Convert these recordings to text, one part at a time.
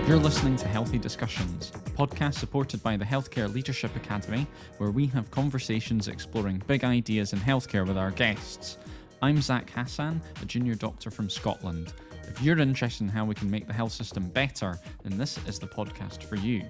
You're listening to Healthy Discussions, a podcast supported by the Healthcare Leadership Academy, where we have conversations exploring big ideas in healthcare with our guests. I'm Zack Hassan, a junior doctor from Scotland. If you're interested in how we can make the health system better, then this is the podcast for you.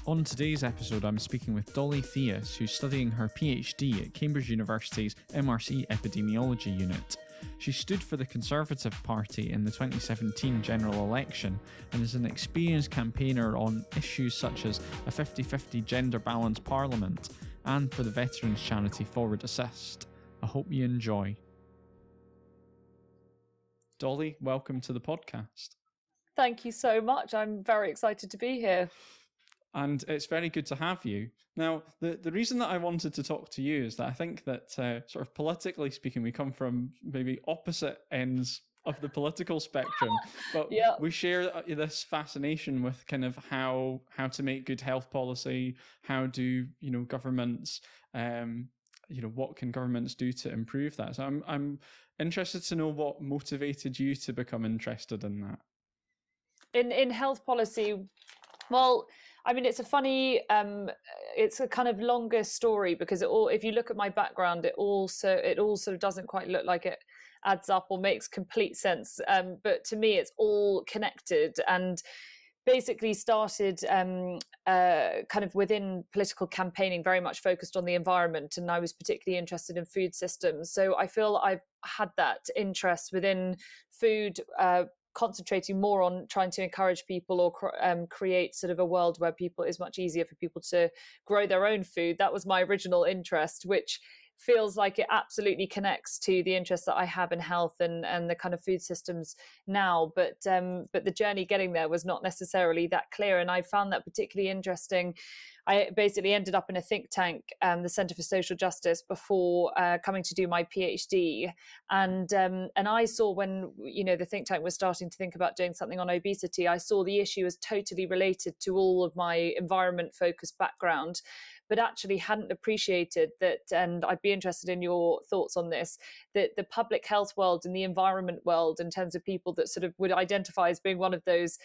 On today's episode, I'm speaking with Dolly Theis, who's studying her PhD at Cambridge University's MRC Epidemiology unit. She stood for the Conservative Party in the 2017 general election and is an experienced campaigner on issues such as a 50-50 gender-balanced parliament and for the veterans charity Forward Assist. I hope you enjoy. Dolly, welcome to the podcast. Thank you so much. I'm very excited to be here. And it's very good to have you. Now, the reason that I wanted to talk to you is that I think that sort of politically speaking, we come from maybe opposite ends of the political spectrum, but we share this fascination with kind of how to make good health policy, how do, governments, what can governments do to improve that? So I'm interested to know what motivated you to become interested in that. In health policy, well, I mean, it's a funny, it's a kind of longer story because if you look at my background, it all sort of doesn't quite look like it adds up or makes complete sense. But to me, it's all connected and basically started kind of within political campaigning, very much focused on the environment. And I was particularly interested in food systems. So I feel I've had that interest within food, concentrating more on trying to encourage people or create sort of a world where it's much easier for people to grow their own food. That was my original interest, which feels like it absolutely connects to the interest that I have in health and the kind of food systems now. But the journey getting there was not necessarily that clear. And I found that particularly interesting. I basically ended up in a think tank, the Centre for Social Justice, before coming to do my PhD. And I saw when, the think tank was starting to think about doing something on obesity, I saw the issue as totally related to all of my environment-focused background, but actually hadn't appreciated that, and I'd be interested in your thoughts on this, that the public health world and the environment world, in terms of people that sort of would identify as being one of those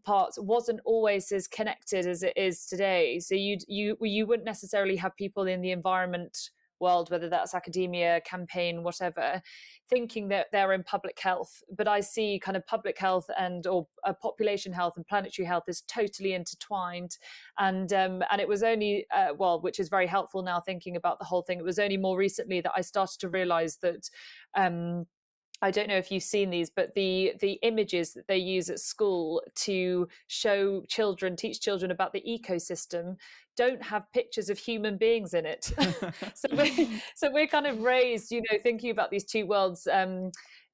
parts, wasn't always as connected as it is today. So you wouldn't necessarily have people in the environment world, whether that's academia, campaign, whatever, thinking that they're in public health. But I see kind of public health or population health and planetary health is totally intertwined. And it was only, which is very helpful now thinking about the whole thing, it was only more recently that I started to realize that I don't know if you've seen these, but the images that they use at school to teach children about the ecosystem don't have pictures of human beings in it. So we're kind of raised, thinking about these two worlds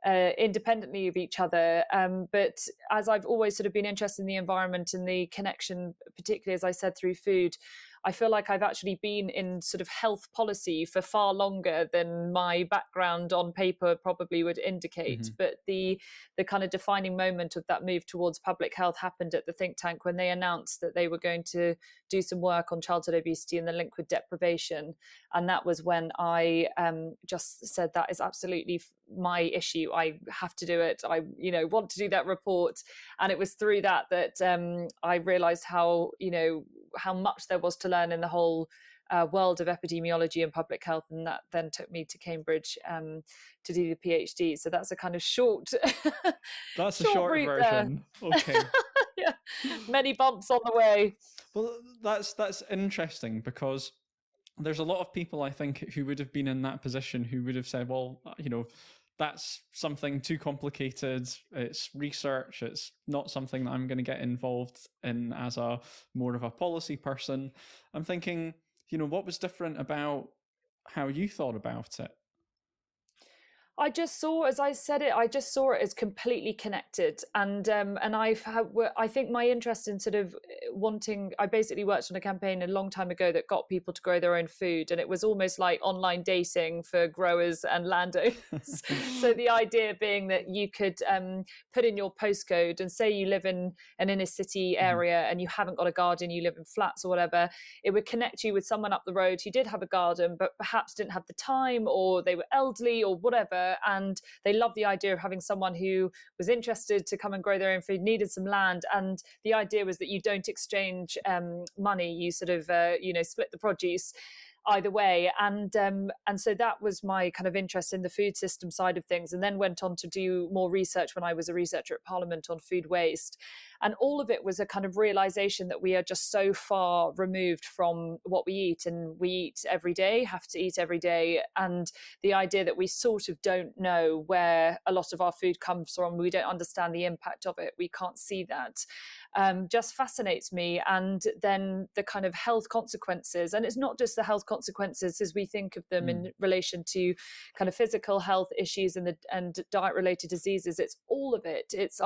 independently of each other. But as I've always sort of been interested in the environment and the connection, particularly as I said through food, I feel like I've actually been in sort of health policy for far longer than my background on paper probably would indicate. Mm-hmm. But the kind of defining moment of that move towards public health happened at the think tank when they announced that they were going to do some work on childhood obesity and the link with deprivation. And that was when I just said, that is absolutely my issue. I have to do it. I, want to do that report. And it was through that I realized how much there was to learn in the whole world of epidemiology and public health, and that then took me to Cambridge to do the PhD. So that's a kind of short. That's a short version. Okay. Yeah, many bumps on the way. Well, that's interesting because there's a lot of people I think who would have been in that position who would have said, well, that's something too complicated. It's research. It's not something that I'm going to get involved in as more of a policy person. I'm thinking, what was different about how you thought about it? I just saw, as I said it, as completely connected. And I think my interest in sort of I basically worked on a campaign a long time ago that got people to grow their own food. And it was almost like online dating for growers and landowners. So the idea being that you could put in your postcode and say you live in an inner city area and you haven't got a garden, you live in flats or whatever, it would connect you with someone up the road who did have a garden, but perhaps didn't have the time, or they were elderly or whatever. and they loved the idea of having someone who was interested to come and grow their own food, needed some land, and the idea was that you don't exchange money, you sort of split the produce either way. And so that was my kind of interest in the food system side of things, and then went on to do more research when I was a researcher at Parliament on food waste. And all of it was a kind of realization that we are just so far removed from what we eat, and we eat every day, have to eat every day. And the idea that we sort of don't know where a lot of our food comes from, we don't understand the impact of it, we can't see that, just fascinates me. And then the kind of health consequences, and it's not just the health consequences as we think of them in relation to kind of physical health issues and diet related diseases, it's all of it. It's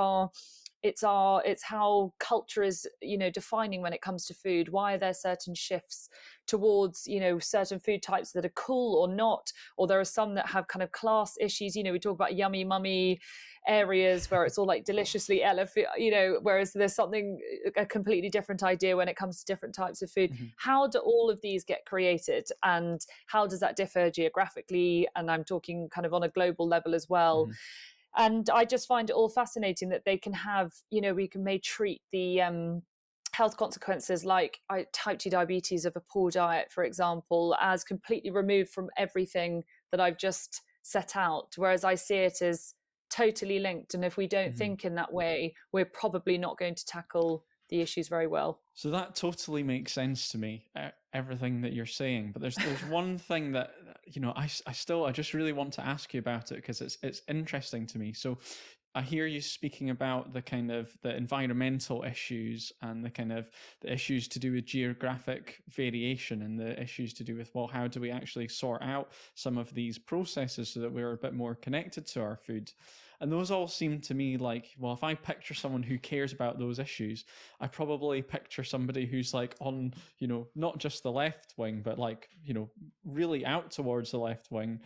how culture is, defining when it comes to food. Why are there certain shifts towards, certain food types that are cool or not, or there are some that have kind of class issues. We talk about yummy mummy areas where it's all like deliciously elephant, whereas there's a completely different idea when it comes to different types of food. How do all of these get created, and how does that differ geographically? And I'm talking kind of on a global level as well. And I just find it all fascinating that they can have, we may treat the health consequences like type 2 diabetes of a poor diet, for example, as completely removed from everything that I've just set out, whereas I see it as totally linked. And if we don't think in that way, we're probably not going to tackle the issues very well. So that totally makes sense to me, everything that you're saying. But there's one thing that I just really want to ask you about it, because it's interesting to me. So I hear you speaking about the kind of the environmental issues and the kind of the issues to do with geographic variation, and the issues to do with, well, how do we actually sort out some of these processes so that we're a bit more connected to our food? And those all seem to me like, well, if I picture someone who cares about those issues, I probably picture somebody who's like on, not just the left wing, but like, really out towards the left wing,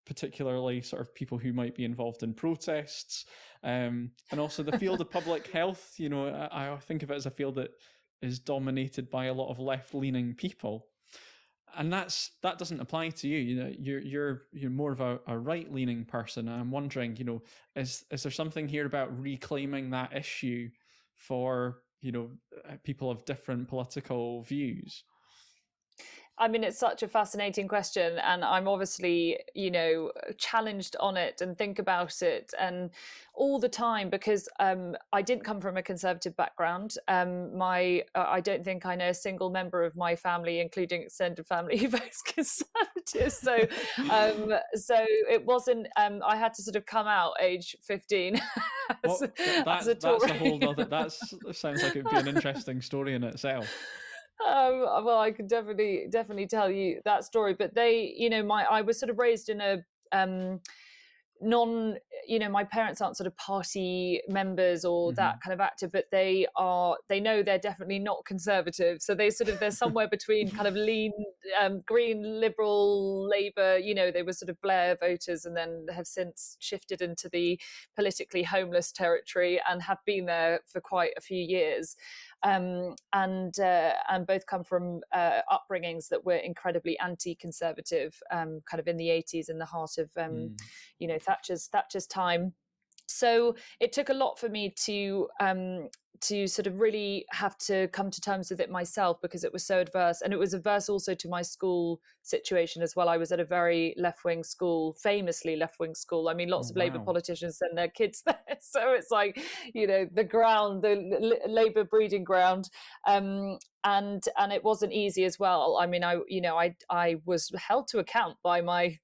particularly sort of people who might be involved in protests, and also the field of public health. I think of it as a field that is dominated by a lot of left-leaning people. And that doesn't apply to you. You're more of a right-leaning person. And I'm wondering, is there something here about reclaiming that issue for people of different political views? I mean, it's such a fascinating question, and I'm obviously, challenged on it and think about it and all the time, because I didn't come from a conservative background. I don't think I know a single member of my family, including extended family, who votes conservative. So it wasn't. I had to sort of come out age 15 as a Tory. That's a whole other. That sounds like it'd be an interesting story in itself. Well, I could definitely tell you that story, but I was sort of raised in a my parents aren't sort of party members or that kind of active, but they know they're definitely not conservative. So they're somewhere between kind of lean, Green, Liberal, Labour. They were sort of Blair voters, and then have since shifted into the politically homeless territory and have been there for quite a few years. And both come from upbringings that were incredibly anti-conservative, kind of in the 80s, in the heart of Thatcher's time. So it took a lot for me to sort of really have to come to terms with it myself, because it was so adverse. And it was adverse also to my school situation as well. I was at a very left-wing school, famously left-wing school. I mean, lots of Labour politicians send their kids there. So it's like, the ground, the Labour breeding ground. And it wasn't easy as well. I mean, I was held to account by my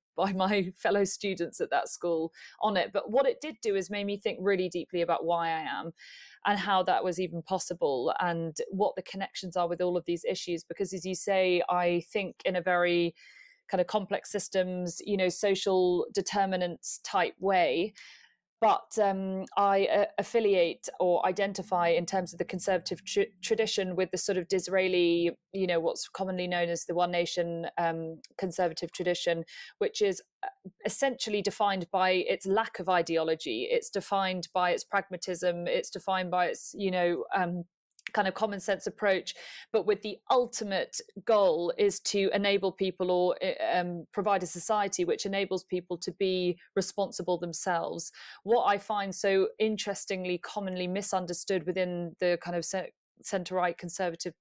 fellow students at that school on it. But what it did do is made me think really deeply about why I am, and how that was even possible, and what the connections are with all of these issues. Because, as you say, I think in a very kind of complex systems, social determinants type way. But I affiliate or identify in terms of the conservative tradition with the sort of Disraeli, what's commonly known as the One-Nation conservative tradition, which is essentially defined by its lack of ideology. It's defined by its pragmatism. It's defined by its, kind of common sense approach, but with the ultimate goal is to enable people, or provide a society which enables people to be responsible themselves. What I find so interestingly commonly misunderstood within the kind of centre-right Conservative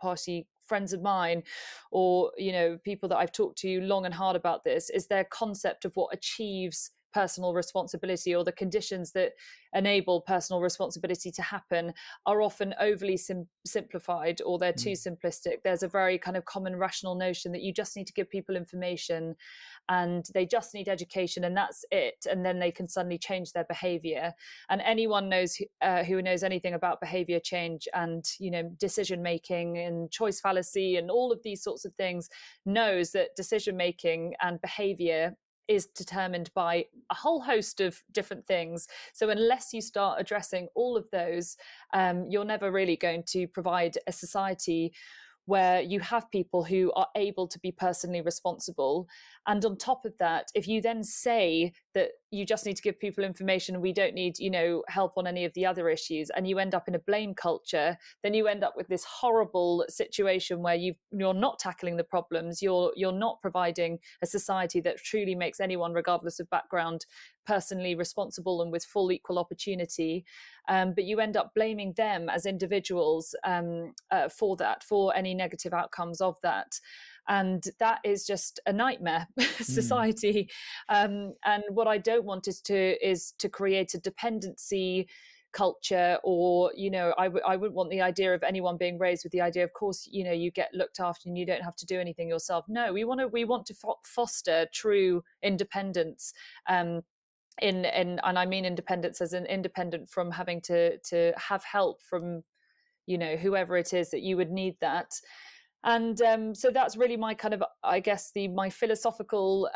Party friends of mine, or people that I've talked to long and hard about this, is their concept of what achieves personal responsibility, or the conditions that enable personal responsibility to happen, are often overly simplified, or they're too simplistic. There's a very kind of common rational notion that you just need to give people information and they just need education, and that's it, and then they can suddenly change their behavior. And anyone knows who knows anything about behavior change and decision making and choice fallacy and all of these sorts of things knows that decision making and behavior is determined by a whole host of different things. So unless you start addressing all of those, you're never really going to provide a society where you have people who are able to be personally responsible. And on top of that, if you then say that you just need to give people information, we don't need, help on any of the other issues, and you end up in a blame culture, then you end up with this horrible situation where you're not tackling the problems, you're not providing a society that truly makes anyone, regardless of background, personally responsible and with full equal opportunity. But you end up blaming them as individuals for any negative outcomes of that. And that is just a nightmare society. And what I don't want is to create a dependency culture, or I wouldn't want the idea of anyone being raised with the idea, of course, you get looked after and you don't have to do anything yourself. No, we want to foster true independence. And I mean independence as an independent from having to have help from whoever it is that you would need that. And so that's really my kind of, I guess, my philosophical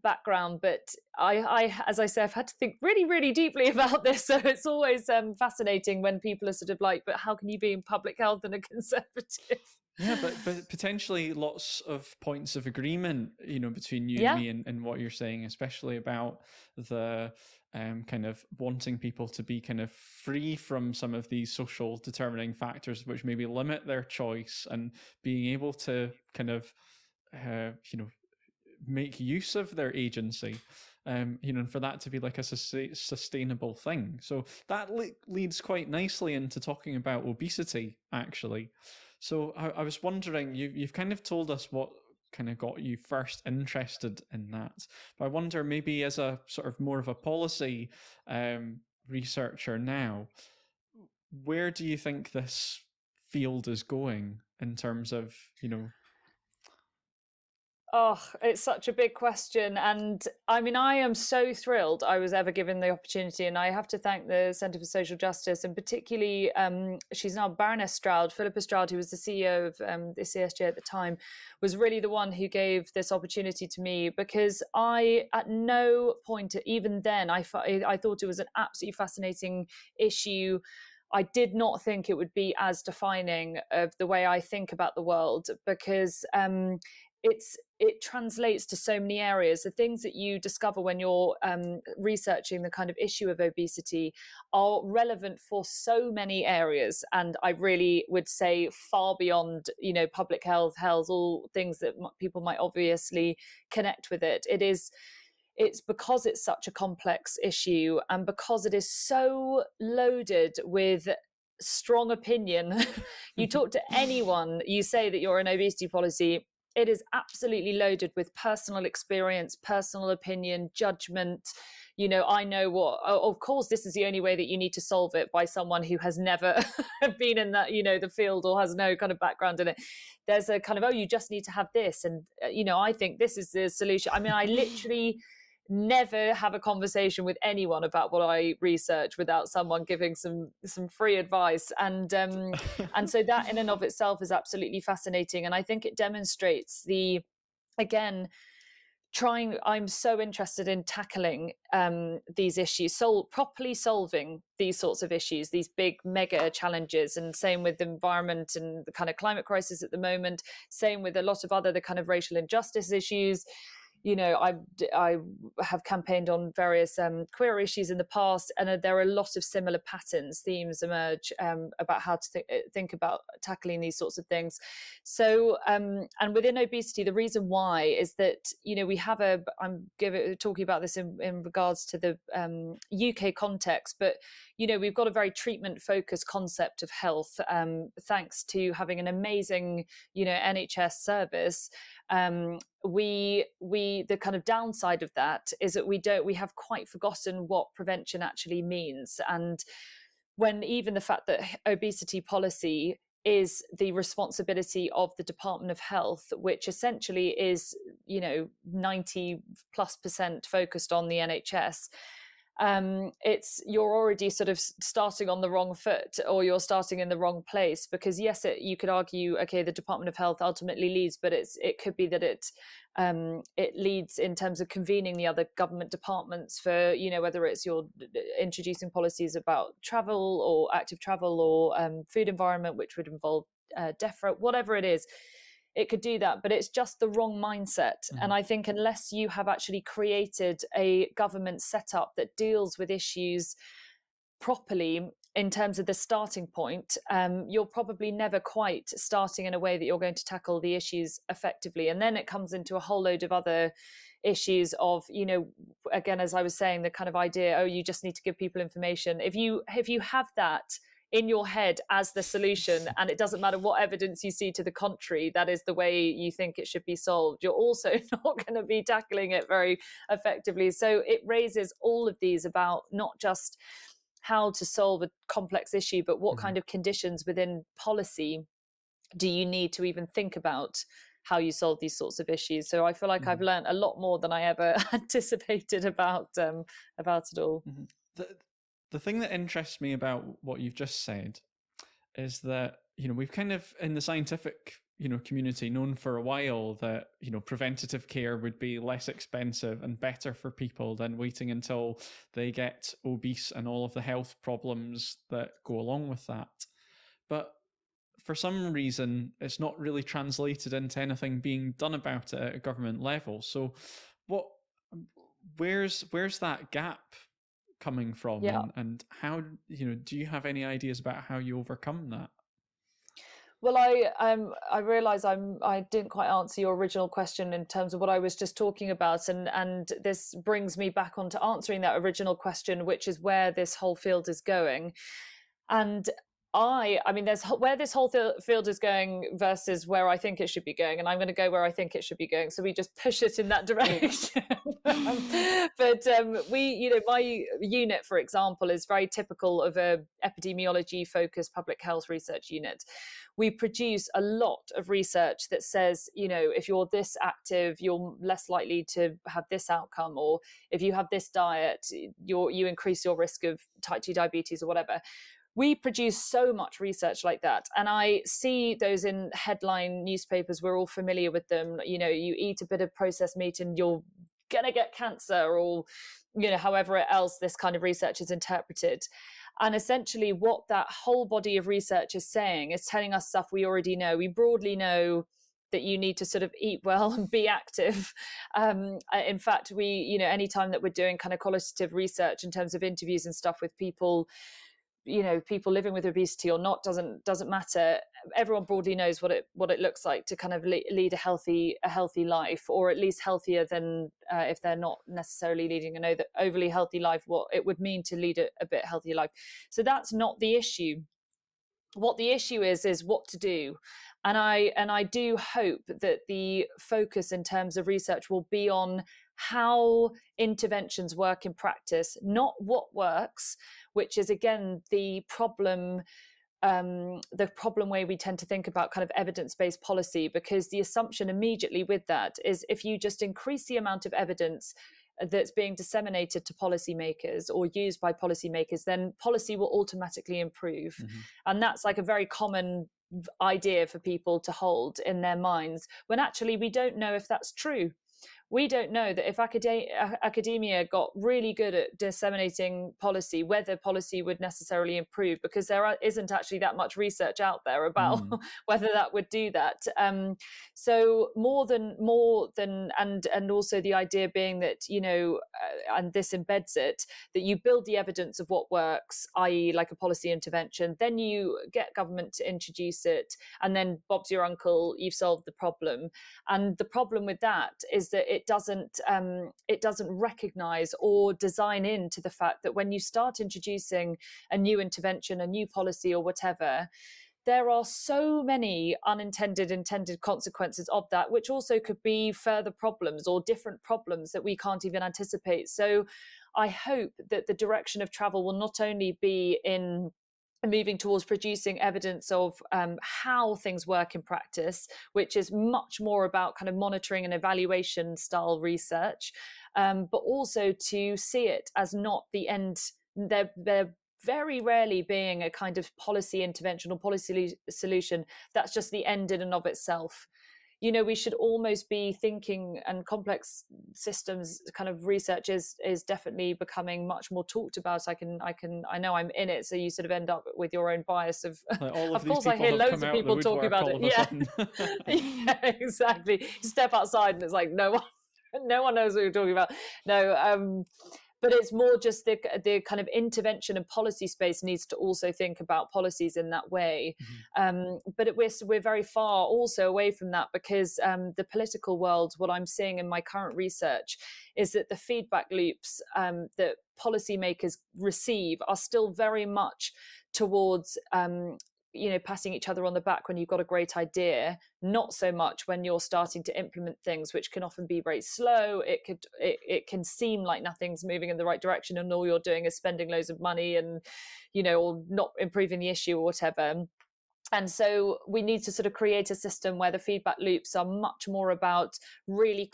background. But I, as I say, I've had to think really, really deeply about this. So it's always fascinating when people are sort of like, but how can you be in public health and a Conservative? Yeah, but potentially lots of points of agreement, between you and me and what you're saying, especially about the kind of wanting people to be kind of free from some of these social determining factors which maybe limit their choice, and being able to kind of, make use of their agency. And for that to be like a sustainable thing. So that leads quite nicely into talking about obesity, actually. So I was wondering, you've kind of told us what kind of got you first interested in that, but I wonder, maybe as a sort of more of a policy researcher now, where do you think this field is going in terms of, Oh, it's such a big question. And I mean, I am so thrilled I was ever given the opportunity. And I have to thank the Centre for Social Justice, and particularly, she's now Baroness Stroud, Philippa Stroud, who was the CEO of the CSJ at the time, was really the one who gave this opportunity to me, because I, at no point, even then, I thought it was an absolutely fascinating issue. I did not think it would be as defining of the way I think about the world, because it translates to so many areas. The things that you discover when you're researching the kind of issue of obesity are relevant for so many areas, and I really would say far beyond public health, all things that people might obviously connect with it. It's because it's such a complex issue, and because it is so loaded with strong opinion. You talk to anyone, you say that you're an obesity policy, it is absolutely loaded with personal experience, personal opinion, judgment. I know of course, this is the only way that you need to solve it, by someone who has never been in that, the field, or has no kind of background in it. There's a kind of, you just need to have this. And, I think this is the solution. I mean, I literally never have a conversation with anyone about what I research without someone giving some free advice, and so that in and of itself is absolutely fascinating. And I think it demonstrates I'm so interested in tackling these issues, properly solving these sorts of issues, these big mega challenges, and same with the environment and the kind of climate crisis at the moment, same with a lot of other the kind of racial injustice issues. I have campaigned on various queer issues in the past, and there are a lot of similar patterns, themes emerge about how to think about tackling these sorts of things. So, and within obesity, the reason why is that, we have I'm talking about this in regards to the UK context, but, we've got a very treatment-focused concept of health, thanks to having an amazing, NHS service. The kind of downside of that is that we have quite forgotten what prevention actually means. And when even the fact that obesity policy is the responsibility of the Department of Health, which essentially is, 90+% focused on the NHS, you're already sort of starting on the wrong foot, or you're starting in the wrong place, because yes, you could argue, okay, the Department of Health ultimately leads, but it could be that it leads in terms of convening the other government departments for, whether it's you're introducing policies about travel or active travel or food environment, which would involve DEFRA, whatever it is. It could do that, but it's just the wrong mindset. Mm-hmm. And I think unless you have actually created a government setup that deals with issues properly in terms of the starting point, you're probably never quite starting in a way that you're going to tackle the issues effectively. And then it comes into a whole load of other issues of, again, as I was saying, the kind of idea, you just need to give people information. If you have that in your head as the solution, and it doesn't matter what evidence you see to the contrary, that is the way you think it should be solved, you're also not going to be tackling it very effectively. So it raises all of these about not just how to solve a complex issue, but what kind of conditions within policy do you need to even think about how you solve these sorts of issues. So I feel like I've learned a lot more than I ever anticipated about it all. The thing that interests me about what you've just said is that, we've kind of, in the scientific, community, known for a while that, preventative care would be less expensive and better for people than waiting until they get obese and all of the health problems that go along with that. But for some reason, it's not really translated into anything being done about it at a government level. So where's that gap coming from? Yeah. And how, do you have any ideas about how you overcome that? Well, I realise I didn't quite answer your original question in terms of what I was just talking about, and this brings me back onto answering that original question, which is where this whole field is going. And I mean, there's where this whole field is going versus where I think it should be going, and I'm going to go where I think it should be going. So we just push it in that direction. But my unit, for example, is very typical of a epidemiology-focused public health research unit. We produce a lot of research that says, if you're this active, you're less likely to have this outcome, or if you have this diet, you increase your risk of type 2 diabetes or whatever. We produce so much research like that. And I see those in headline newspapers. We're all familiar with them. You eat a bit of processed meat and you're going to get cancer, or, however else this kind of research is interpreted. And essentially what that whole body of research is saying is telling us stuff we already know. We broadly know that you need to sort of eat well and be active. In fact, anytime that we're doing kind of qualitative research in terms of interviews and stuff with people, people living with obesity or not, doesn't matter. Everyone broadly knows what it looks like to kind of lead a healthy life, or at least healthier than if they're not necessarily leading an overly healthy life, what it would mean to lead a bit healthier life. So that's not the issue. What the issue is what to do. And I do hope that the focus in terms of research will be on how interventions work in practice, not what works, which is again the problem way we tend to think about kind of evidence-based policy, because the assumption immediately with that is if you just increase the amount of evidence that's being disseminated to policymakers or used by policymakers, then policy will automatically improve. Mm-hmm. And that's like a very common idea for people to hold in their minds, when actually we don't know if that's true. we don't know that if academia got really good at disseminating policy, whether policy would necessarily improve, because there isn't actually that much research out there about whether that would do that. So more than, and also the idea being that, and this embeds it, that you build the evidence of what works, i.e. like a policy intervention, then you get government to introduce it, and then Bob's your uncle, you've solved the problem. And the problem with that is that it doesn't recognize or design into the fact that when you start introducing a new intervention, a new policy or whatever, there are so many intended consequences of that, which also could be further problems or different problems that we can't even anticipate. So I hope that the direction of travel will not only be in moving towards producing evidence of how things work in practice, which is much more about kind of monitoring and evaluation style research, but also to see it as not the end. They're very rarely being a kind of policy intervention or policy solution that's just the end in and of itself. We should almost be thinking, and complex systems kind of research is definitely becoming much more talked about. I know I'm in it, so you sort of end up with your own bias of like all of course I hear loads of people talking about it. Yeah, exactly. You step outside and it's like no one knows what you're talking about. No, but it's more just the kind of intervention and policy space needs to also think about policies in that way. But we're very far also away from that, because the political world, what I'm seeing in my current research is that the feedback loops that policymakers receive are still very much towards patting each other on the back when you've got a great idea, not so much when you're starting to implement things, which can often be very slow. It can seem like nothing's moving in the right direction, and all you're doing is spending loads of money and or not improving the issue or whatever. And so we need to sort of create a system where the feedback loops are much more about really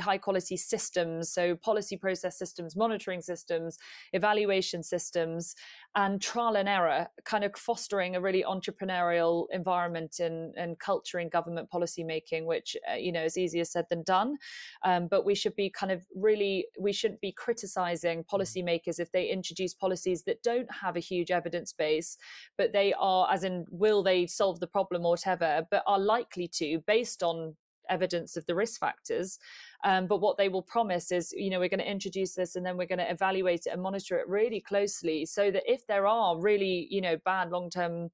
high quality systems. So policy process systems, monitoring systems, evaluation systems, and trial and error, kind of fostering a really entrepreneurial environment and culture in government policy making, which, is easier said than done. But we should be we shouldn't be criticizing policymakers if they introduce policies that don't have a huge evidence base, but they are, as in, will they solve the problem or whatever, but are likely to, based on evidence of the risk factors. But what they will promise is, we're going to introduce this and then we're going to evaluate it and monitor it really closely, so that if there are really, bad long-term,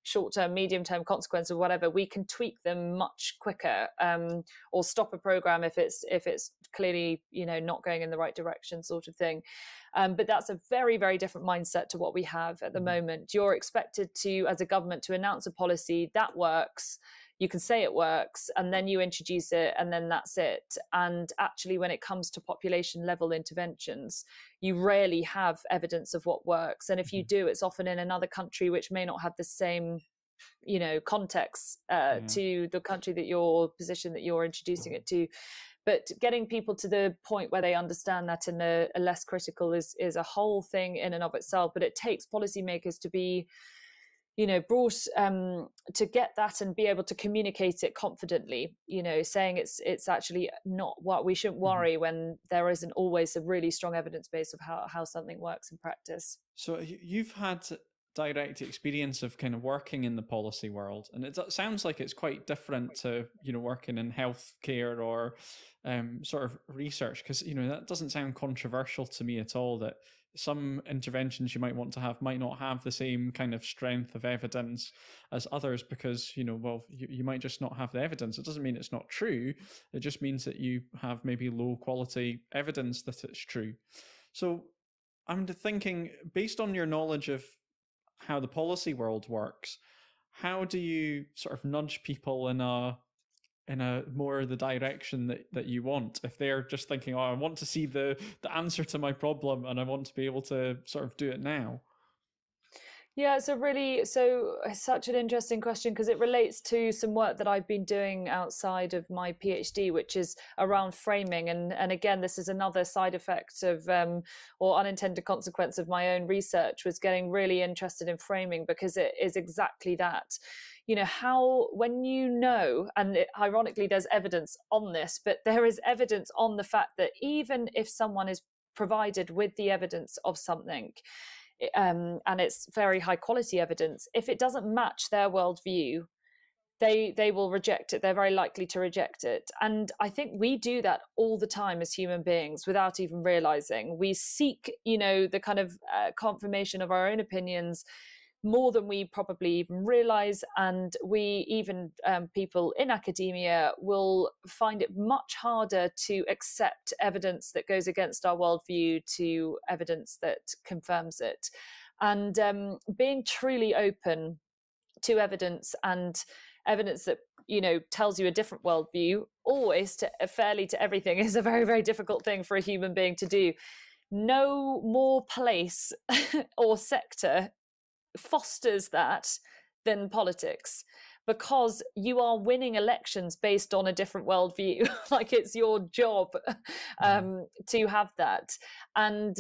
short-term, medium-term consequences or whatever, we can tweak them much quicker, or stop a program if it's clearly, not going in the right direction, sort of thing. But that's a very, very different mindset to what we have at the moment. You're expected to, as a government, to announce a policy that works. You can say it works, and then you introduce it, and then that's it. And actually, when it comes to population level interventions, you rarely have evidence of what works. And if you do, it's often in another country which may not have the same context to the country that position that you're introducing it to. But getting people to the point where they understand that in a less critical is a whole thing in and of itself. But it takes policymakers to be brought to get that and be able to communicate it confidently, saying it's actually not what we shouldn't worry when there isn't always a really strong evidence base of how something works in practice. So you've had direct experience of kind of working in the policy world, and it sounds like it's quite different to working in healthcare or sort of research, because that doesn't sound controversial to me at all, that some interventions you might want to have might not have the same kind of strength of evidence as others, because you might just not have the evidence. It doesn't mean it's not true, it just means that you have maybe low quality evidence that it's true. So I'm thinking, based on your knowledge of how the policy world works, how do you sort of nudge people in a more the direction that you want, if they're just thinking, I want to see the answer to my problem and I want to be able to sort of do it now? Yeah, it's such an interesting question because it relates to some work that I've been doing outside of my PhD, which is around framing. And again, this is another side effect of or unintended consequence of my own research, was getting really interested in framing, because it is exactly that. How, when and ironically, there's evidence on this, but there is evidence on the fact that even if someone is provided with the evidence of something, and it's very high quality evidence, if it doesn't match their worldview, they will reject it. They're very likely to reject it. And I think we do that all the time as human beings without even realizing. We seek, the kind of confirmation of our own opinions more than we probably even realize. And we even, people in academia, will find it much harder to accept evidence that goes against our worldview to evidence that confirms it. And being truly open to evidence, and evidence that tells you a different worldview, always fairly to everything, is a very, very difficult thing for a human being to do. No more place or sector fosters that than politics, because you are winning elections based on a different worldview. Like, it's your job to have that. And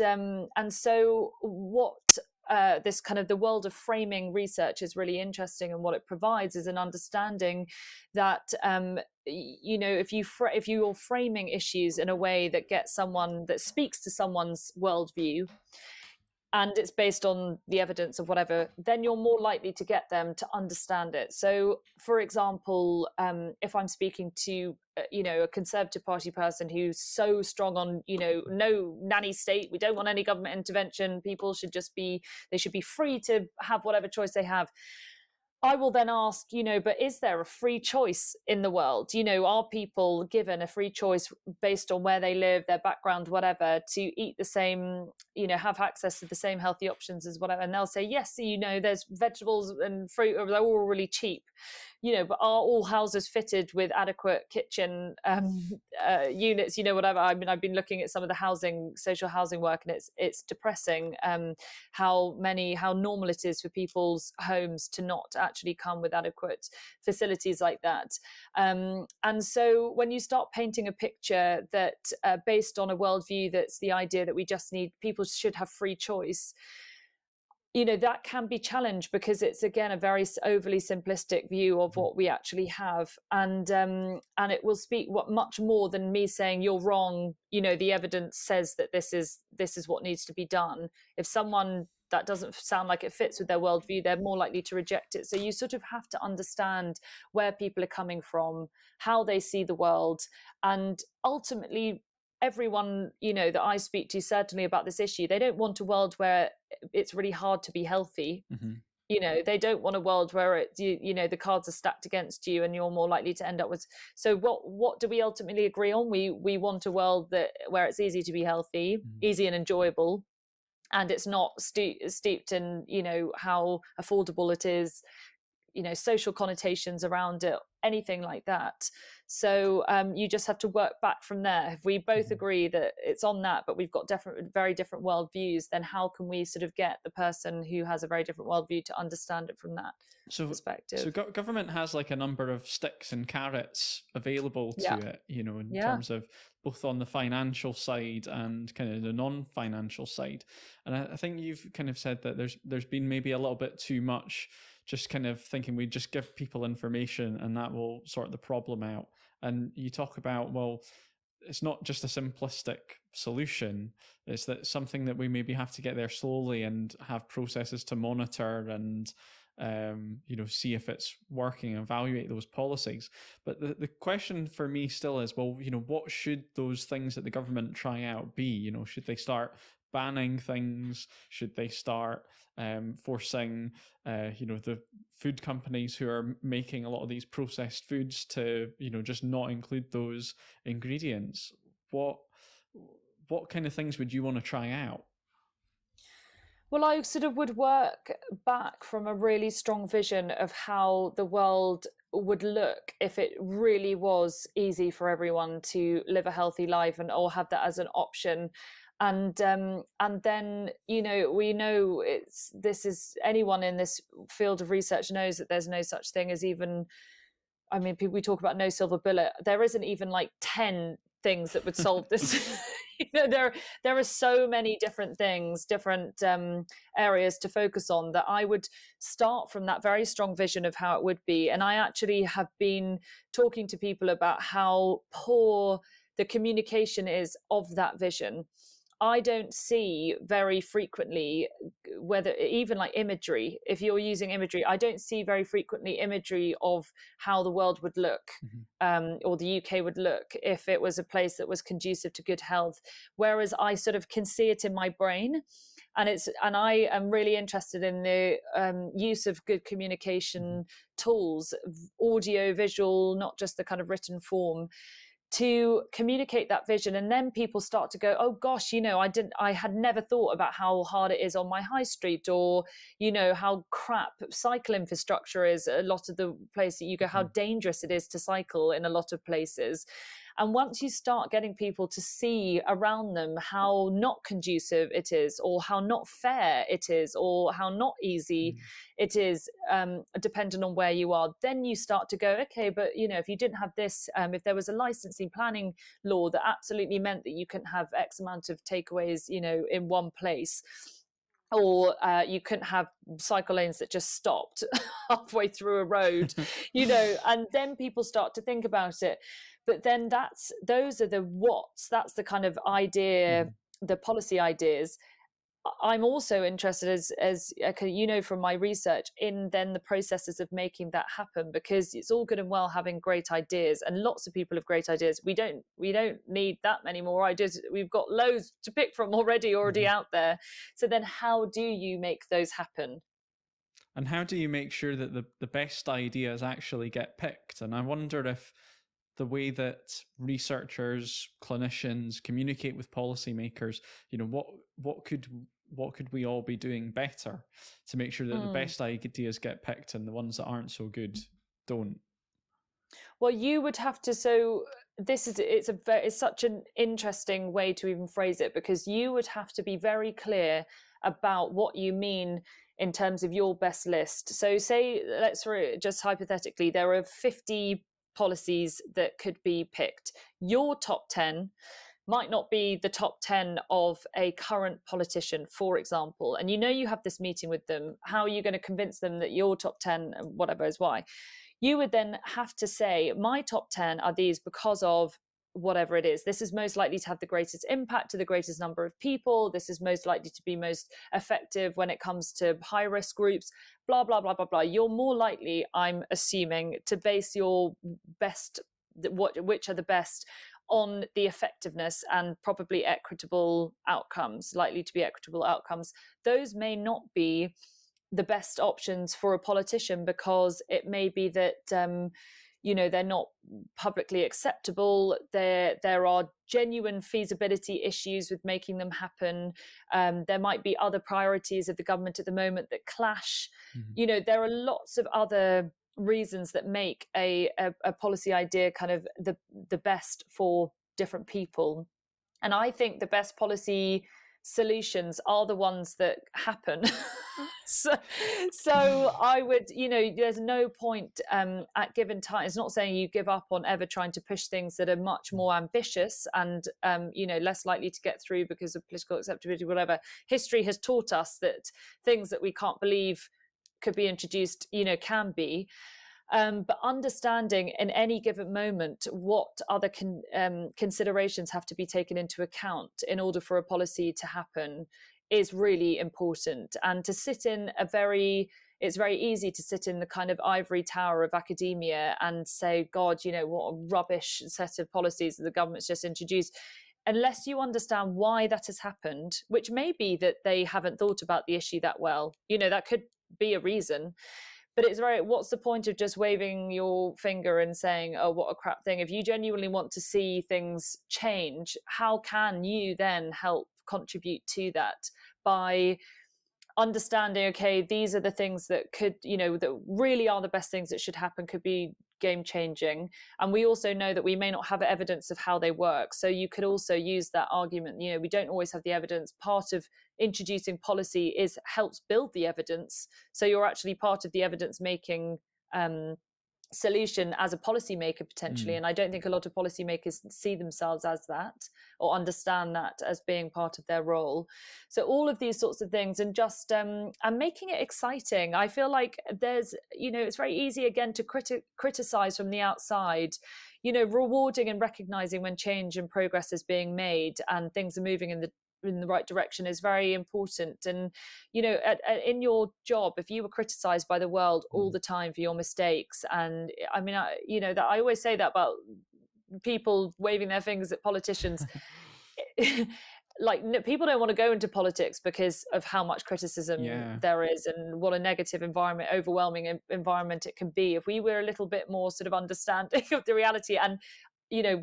so what this kind of the world of framing research is really interesting, and what it provides is an understanding that if you're framing issues in a way that speaks to someone's worldview, and it's based on the evidence of whatever, then you're more likely to get them to understand it. So, for example, if I'm speaking to a Conservative Party person who's so strong on no nanny state, we don't want any government intervention, people should be free to have whatever choice they have, I will then ask, but is there a free choice in the world? Are people given a free choice based on where they live, their background, whatever, to eat the same, have access to the same healthy options as whatever? And they'll say, yes, there's vegetables and fruit, or they're all really cheap. But are all houses fitted with adequate kitchen units? Whatever. I mean, I've been looking at some of the social housing work, and it's depressing how normal it is for people's homes to not actually come with adequate facilities like that. And so when you start painting a picture that based on a worldview that's the idea that people should have free choice, that can be challenged, because it's, again, a very overly simplistic view of what we actually have. And it will speak much more than me saying you're wrong. The evidence says that this is what needs to be done. If someone that doesn't sound like it fits with their worldview, they're more likely to reject it. So you sort of have to understand where people are coming from, how they see the world, and ultimately, everyone that I speak to, certainly about this issue, they don't want a world where it's really hard to be healthy. Mm-hmm. They don't want a world where the cards are stacked against you and you're more likely to end up with. So what do we ultimately agree on? We want a world where it's easy to be healthy, easy and enjoyable, and it's not steeped in how affordable it is, social connotations around it, anything like that. So you just have to work back from there. If we both agree that it's on that, but we've got very different worldviews, then how can we sort of get the person who has a very different worldview to understand it from that perspective? So government has like a number of sticks and carrots available to it, in terms of both on the financial side and kind of the non-financial side. And I think you've kind of said that there's been maybe a little bit too much just kind of thinking we just give people information and that will sort the problem out. And you talk about, well, it's not just a simplistic solution. It's that something that we maybe have to get there slowly and have processes to monitor and see if it's working and evaluate those policies. But the question for me still is, well, what should those things that the government try out be? Should they start banning things? Should they start forcing the food companies who are making a lot of these processed foods to just not include those ingredients? What kind of things would you want to try out? Well, I sort of would work back from a really strong vision of how the world would look if it really was easy for everyone to live a healthy life or have that as an option. And then, you know, we know this is, anyone in this field of research knows that there's no such thing as even, I mean, we talk about no silver bullet. There isn't even like 10 things that would solve this. You know, there are so many different things, different areas to focus on, that I would start from that very strong vision of how it would be. And I actually have been talking to people about how poor the communication is of that vision. I don't see very frequently, whether even like imagery, if you're using imagery, I don't see very frequently imagery of how the world would look, or the UK would look if it was a place that was conducive to good health. Whereas I sort of can see it in my brain. And I am really interested in the use of good communication tools, audio, visual, not just the kind of written form, to communicate that vision. And then people start to go, oh gosh, you know, I had never thought about how hard it is on my high street, or, you know, how crap cycle infrastructure is a lot of the places that you go, how dangerous it is to cycle in a lot of places. And once you start getting people to see around them how not conducive it is, or how not fair it is, or how not easy it is, depending on where you are, then you start to go, okay, but, you know, if you didn't have this, if there was a licensing planning law that absolutely meant that you couldn't have X amount of takeaways, you know, in one place, or you couldn't have cycle lanes that just stopped halfway through a road, you know, and then people start to think about it. But then those are the what's, that's the kind of idea, the policy ideas. I'm also interested, as you know from my research, in then the processes of making that happen, because it's all good and well having great ideas, and lots of people have great ideas. We don't need that many more ideas. We've got loads to pick from already out there. So then how do you make those happen? And how do you make sure that the best ideas actually get picked? And I wonder if the way that researchers, clinicians communicate with policymakers, you know, what could we all be doing better to make sure that the best ideas get picked and the ones that aren't so good don't? Well, you would have to. So it's such an interesting way to even phrase it, because you would have to be very clear about what you mean in terms of your best list. So say, let's just hypothetically, there are 50 policies that could be picked. Your top 10 might not be the top 10 of a current politician, for example. And you know, you have this meeting with them. How are you going to convince them that your top 10, whatever, is why? You would then have to say, my top 10 are these because of whatever it is. This is most likely to have the greatest impact to the greatest number of people. This is most likely to be most effective when it comes to high risk groups, blah, blah, blah, blah, blah. You're more likely, I'm assuming, to base your best, which are the best, on the effectiveness and probably equitable outcomes, likely to be equitable outcomes. Those may not be the best options for a politician, because it may be that you know, they're not publicly acceptable. There are genuine feasibility issues with making them happen. There might be other priorities of the government at the moment that clash. You know, there are lots of other reasons that make a policy idea kind of the best for different people. And I think the best policy solutions are the ones that happen. So I would, you know, there's no point at given time. It's not saying you give up on ever trying to push things that are much more ambitious and, you know, less likely to get through because of political acceptability, whatever. History has taught us that things that we can't believe could be introduced, you know, can be. But understanding in any given moment what other considerations have to be taken into account in order for a policy to happen is really important. And to sit in it's very easy to sit in the kind of ivory tower of academia and say, God, you know, what a rubbish set of policies that the government's just introduced. Unless you understand why that has happened, which may be that they haven't thought about the issue that well, you know, that could be a reason. But what's the point of just waving your finger and saying, oh, what a crap thing? If you genuinely want to see things change, how can you then help contribute to that by understanding, okay, these are the things that could, you know, that really are the best things that should happen, could be game changing. And we also know that we may not have evidence of how they work. So you could also use that argument, we don't always have the evidence. Part of introducing policy helps build the evidence. So you're actually part of the evidence making solution as a policymaker potentially. And I don't think a lot of policymakers see themselves as that or understand that as being part of their role. So all of these sorts of things, and just and making it exciting. I feel like there's, it's very easy again to criticize from the outside, rewarding and recognizing when change and progress is being made and things are moving in the right direction is very important. And in your job, if you were criticized by the world all the time for your mistakes, and I mean, that I always say that about people waving their fingers at politicians. Like, people don't want to go into politics because of how much criticism there is and what a negative environment, overwhelming environment it can be. If we were a little bit more sort of understanding of the reality and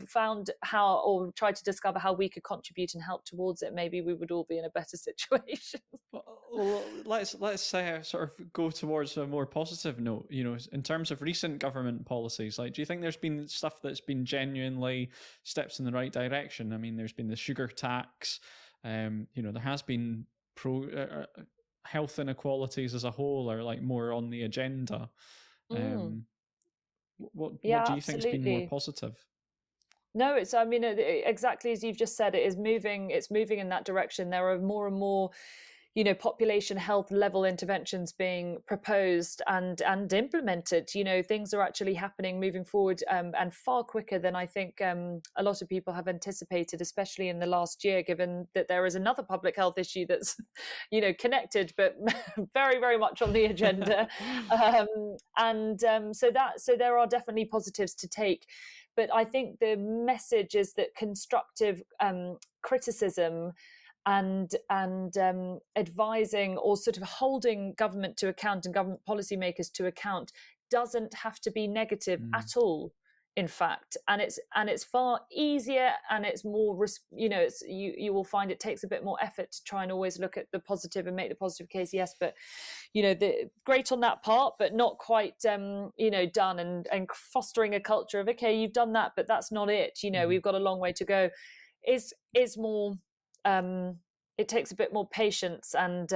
found how, or tried to discover how we could contribute and help towards it, maybe we would all be in a better situation. Well, let's sort of go towards a more positive note. In terms of recent government policies, like, do you think there's been stuff that's been genuinely steps in the right direction? I mean, there's been the sugar tax. There has been health inequalities as a whole are like more on the agenda. What do you think has been more positive? No, exactly as you've just said, it's moving in that direction. There are more and more, population health level interventions being proposed and implemented. Things are actually happening, moving forward, and far quicker than I think a lot of people have anticipated, especially in the last year, given that there is another public health issue that's, connected, but very, very much on the agenda. So there are definitely positives to take. But I think the message is that constructive criticism and advising or sort of holding government to account and government policymakers to account doesn't have to be negative at all. In fact, and it's far easier, and it's more, you will find it takes a bit more effort to try and always look at the positive and make the positive case. Yes, but great on that part, but not quite done, and fostering a culture of, okay, you've done that, but that's not it. We've got a long way to go. Is more. It takes a bit more patience, and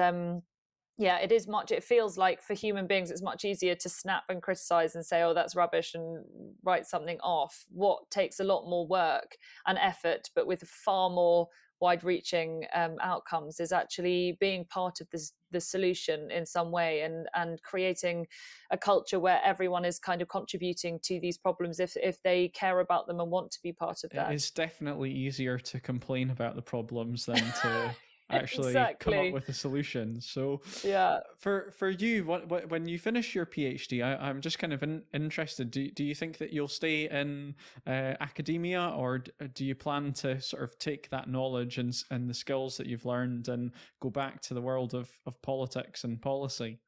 it feels like for human beings it's much easier to snap and criticize and say, oh, that's rubbish, and write something off. What takes a lot more work and effort, but with far more wide-reaching outcomes, is actually being part of the solution in some way, and creating a culture where everyone is kind of contributing to these problems if they care about them and want to be part of that. It's definitely easier to complain about the problems than to actually come up with a solution. So for you, when you finish your PhD, I'm just kind of interested, do you think that you'll stay in academia, or do you plan to sort of take that knowledge and the skills that you've learned and go back to the world of politics and policy?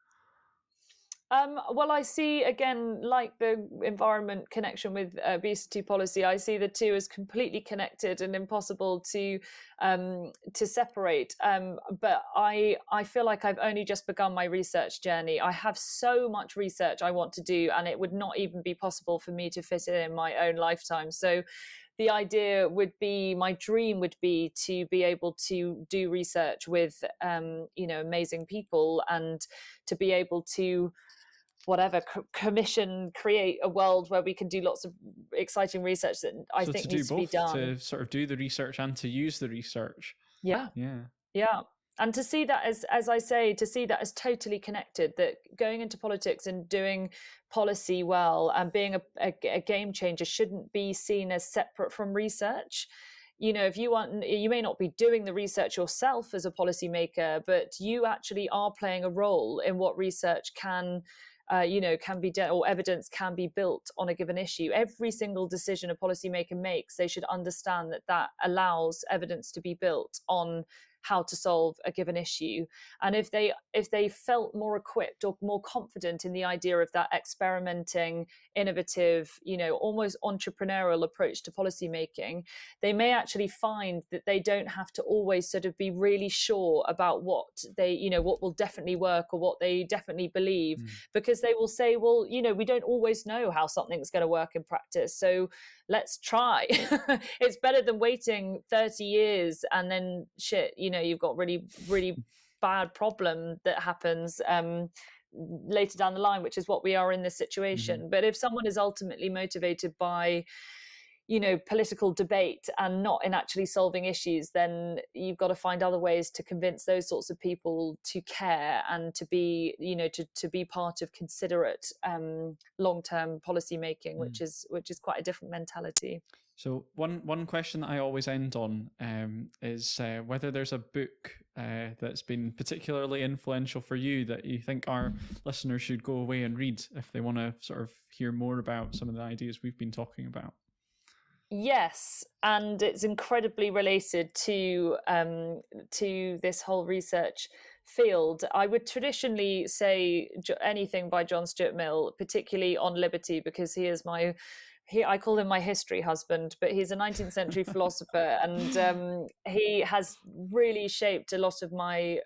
Well, I see, again, like the environment connection with obesity policy, I see the two as completely connected and impossible to separate. But I feel like I've only just begun my research journey. I have so much research I want to do, and it would not even be possible for me to fit it in my own lifetime. So the idea would be, my dream would be to be able to do research with, amazing people, and to be able to create a world where we can do lots of exciting research that I think needs to be done. To sort of do the research and to use the research. Yeah. And to see that as I say, to see that as totally connected, that going into politics and doing policy well and being a game changer shouldn't be seen as separate from research. If you may not be doing the research yourself as a policymaker, but you actually are playing a role in what research can be done, or evidence can be built on a given issue. Every single decision a policymaker makes, they should understand that allows evidence to be built on how to solve a given issue. And if they felt more equipped or more confident in the idea of that experimenting, innovative, almost entrepreneurial approach to policy making, they may actually find that they don't have to always sort of be really sure about what what will definitely work or what they definitely believe, because they will say, well, we don't always know how something's going to work in practice, so let's try. It's better than waiting 30 years and then you've got really, really bad problem that happens later down the line, which is what we are in this situation. But if someone is ultimately motivated by political debate and not in actually solving issues, then you've got to find other ways to convince those sorts of people to care and to be, to be part of considerate long-term policy making, which is quite a different mentality. So one question that I always end on is whether there's a book that's been particularly influential for you that you think our listeners should go away and read if they want to sort of hear more about some of the ideas we've been talking about. Yes, and it's incredibly related to this whole research field. I would traditionally say anything by John Stuart Mill, particularly on liberty, because he is I call him my history husband, but he's a 19th century philosopher, and he has really shaped a lot of my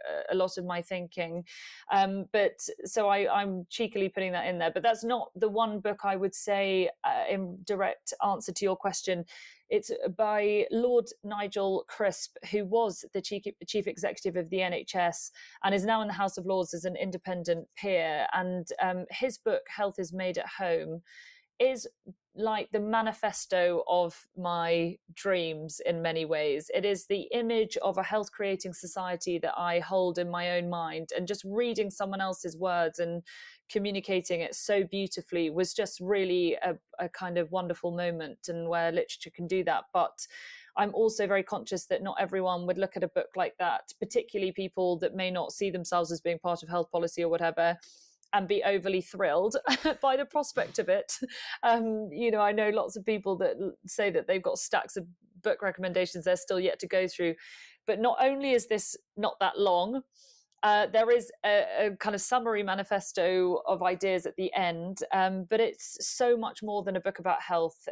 thinking. But so I'm cheekily putting that in there. But that's not the one book I would say in direct answer to your question. It's by Lord Nigel Crisp, who was the chief executive of the NHS and is now in the House of Lords as an independent peer. And his book, Health is Made at Home, is like the manifesto of my dreams in many ways. It is the image of a health creating society that I hold in my own mind, and just reading someone else's words and communicating it so beautifully was just really a kind of wonderful moment, and where literature can do that. But I'm also very conscious that not everyone would look at a book like that, particularly people that may not see themselves as being part of health policy or whatever, and be overly thrilled by the prospect of it. I know lots of people that say that they've got stacks of book recommendations they're still yet to go through. But not only is this not that long, there is a kind of summary manifesto of ideas at the end, but it's so much more than a book about health.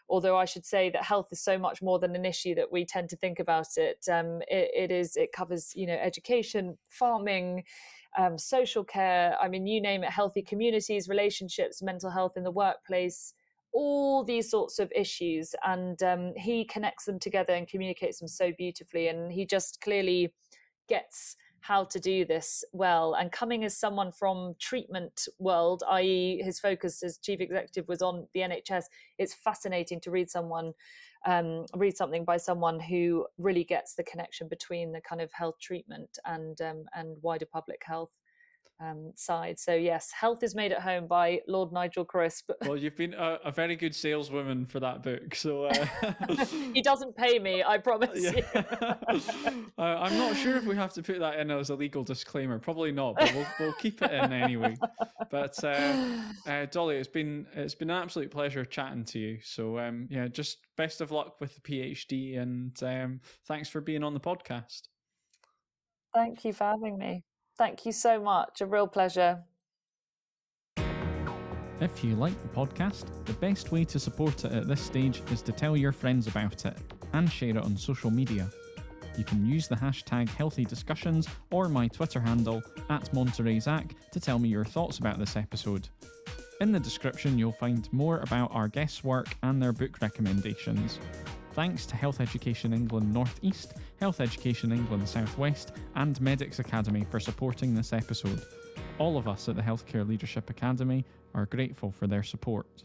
Although I should say that health is so much more than an issue that we tend to think about it. It covers, education, farming, social care. I mean, you name it, healthy communities, relationships, mental health in the workplace, all these sorts of issues. And he connects them together and communicates them so beautifully. And he just clearly gets how to do this well. And coming as someone from treatment world, i.e. his focus as chief executive was on the NHS, it's fascinating to read something by someone who really gets the connection between the kind of health treatment and wider public health side. So yes, Health is Made at Home by Lord Nigel Crisp. Well, you've been a very good saleswoman for that book. So he doesn't pay me, I promise you. I'm not sure if we have to put that in as a legal disclaimer. Probably not, but we'll keep it in anyway. But Dolly, it's been an absolute pleasure chatting to you. So just best of luck with the PhD, and thanks for being on the podcast. Thank you for having me. Thank you so much. A real pleasure. If you like the podcast, the best way to support it at this stage is to tell your friends about it and share it on social media. You can use the hashtag Healthy Discussions or my Twitter handle @MontereyZack to tell me your thoughts about this episode. In the description, you'll find more about our guests' work and their book recommendations. Thanks to Health Education England North East, Health Education England South West, and Medics Academy for supporting this episode. All of us at the Healthcare Leadership Academy are grateful for their support.